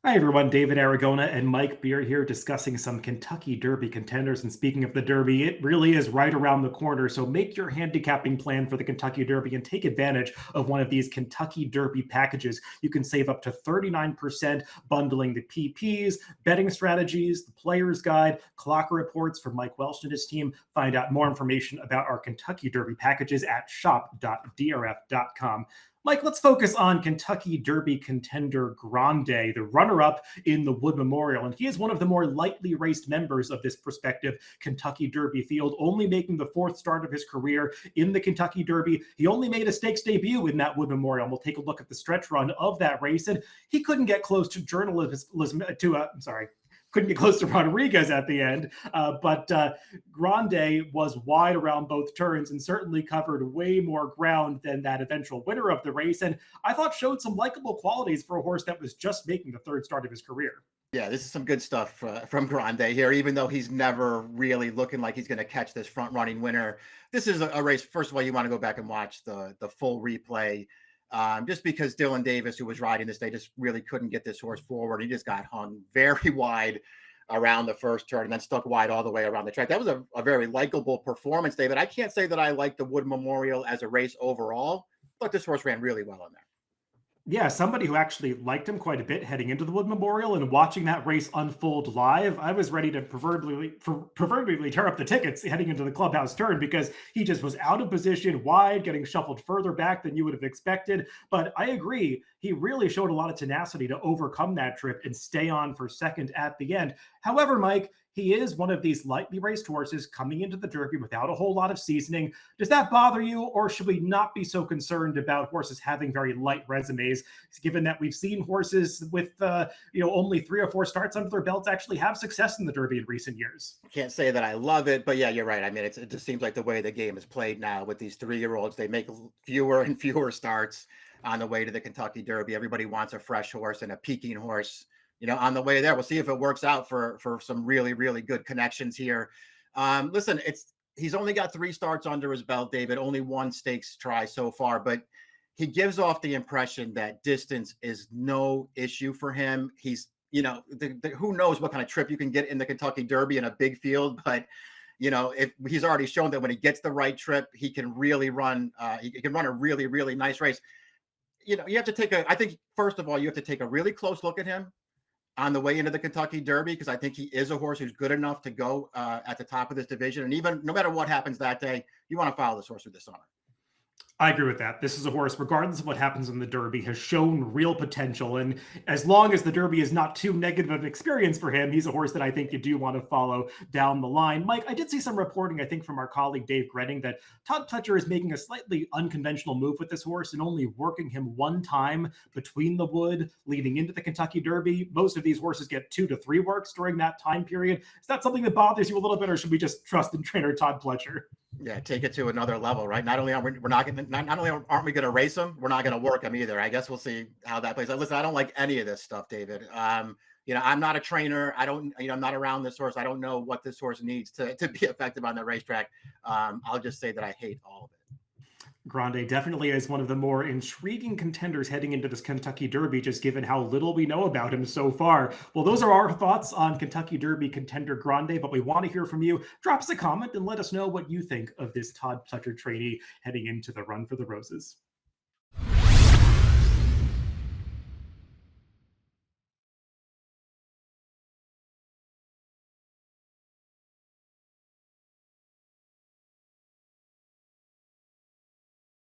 Hi everyone, David Aragona and Mike Beer here discussing some Kentucky Derby contenders. And speaking of the Derby, it really is right around the corner. So make your handicapping plan for the Kentucky Derby and take advantage of one of these Kentucky Derby packages. You can save up to 39% bundling the PPs, betting strategies, the player's guide, clock reports from Mike Welsh and his team. Find out more information about our Kentucky Derby packages at shop.drf.com. Mike, let's focus on Kentucky Derby contender Grande, the runner-up in the Wood Memorial. And he is one of the more lightly raced members of this prospective Kentucky Derby field, only making the fourth start of his career in the Kentucky Derby. He only made a stakes debut in that Wood Memorial. And we'll take a look at the stretch run of that race. And he couldn't get close to couldn't get close to Rodriguez at the end, but Grande was wide around both turns and certainly covered way more ground than that eventual winner of the race. And I thought showed some likable qualities for a horse that was just making the third start of his career. Yeah, this is some good stuff from Grande here, even though he's never really looking like he's going to catch this front running winner. This is a race. First of all, you want to go back and watch the full replay. Just because Dylan Davis, who was riding this day, just really couldn't get this horse forward. He just got hung very wide around the first turn and then stuck wide all the way around the track. That was a very likable performance, David. I can't say that I like the Wood Memorial as a race overall, but this horse ran really well in there. Yeah, somebody who actually liked him quite a bit heading into the Wood Memorial and watching that race unfold live, I was ready to proverbially tear up the tickets heading into the clubhouse turn because he just was out of position, wide, getting shuffled further back than you would have expected. But I agree, he really showed a lot of tenacity to overcome that trip and stay on for second at the end. However, Mike, he is one of these lightly raced horses coming into the Derby without a whole lot of seasoning. Does that bother you, or should we not be so concerned about horses having very light resumes, given that we've seen horses with only 3 or 4 starts under their belts actually have success in the Derby in recent years? Can't say that I love it, but yeah, you're right. I mean, it just seems like the way the game is played now with these 3-year-olds. They make fewer and fewer starts on the way to the Kentucky Derby. Everybody wants a fresh horse and a peaking horse, on the way there. We'll see if it works out for some really, really good connections here. Listen, he's only got 3 starts under his belt, David, only 1 stakes try so far, but he gives off the impression that distance is no issue for him. He's, who knows what kind of trip you can get in the Kentucky Derby in a big field, but if he's already shown that when he gets the right trip, he can really run, he can run a really, really nice race. You have to I think, first of all, you have to take a really close look at him on the way into the Kentucky Derby, because I think he is a horse who's good enough to go at the top of this division. And even no matter what happens that day, you want to follow this horse through the summer. I agree with that. This is a horse, regardless of what happens in the Derby, has shown real potential. And as long as the Derby is not too negative of an experience for him, he's a horse that I think you do want to follow down the line. Mike, I did see some reporting, I think, from our colleague Dave Grande, that Todd Pletcher is making a slightly unconventional move with this horse and only working him 1 time between the Wood leading into the Kentucky Derby. Most of these horses get 2 to 3 works during that time period. Is that something that bothers you a little bit, or should we just trust in trainer Todd Pletcher? Yeah, take it to another level, right? Not only aren't we going to race them, we're not going to work them either. I guess we'll see how that plays out. Listen, I don't like any of this stuff, David. I'm not a trainer. I'm not around this horse. I don't know what this horse needs to be effective on the racetrack. I'll just say that I hate all of it. Grande definitely is one of the more intriguing contenders heading into this Kentucky Derby, just given how little we know about him so far. Well, those are our thoughts on Kentucky Derby contender Grande, but we want to hear from you. Drop us a comment and let us know what you think of this Todd Pletcher trainee heading into the Run for the Roses.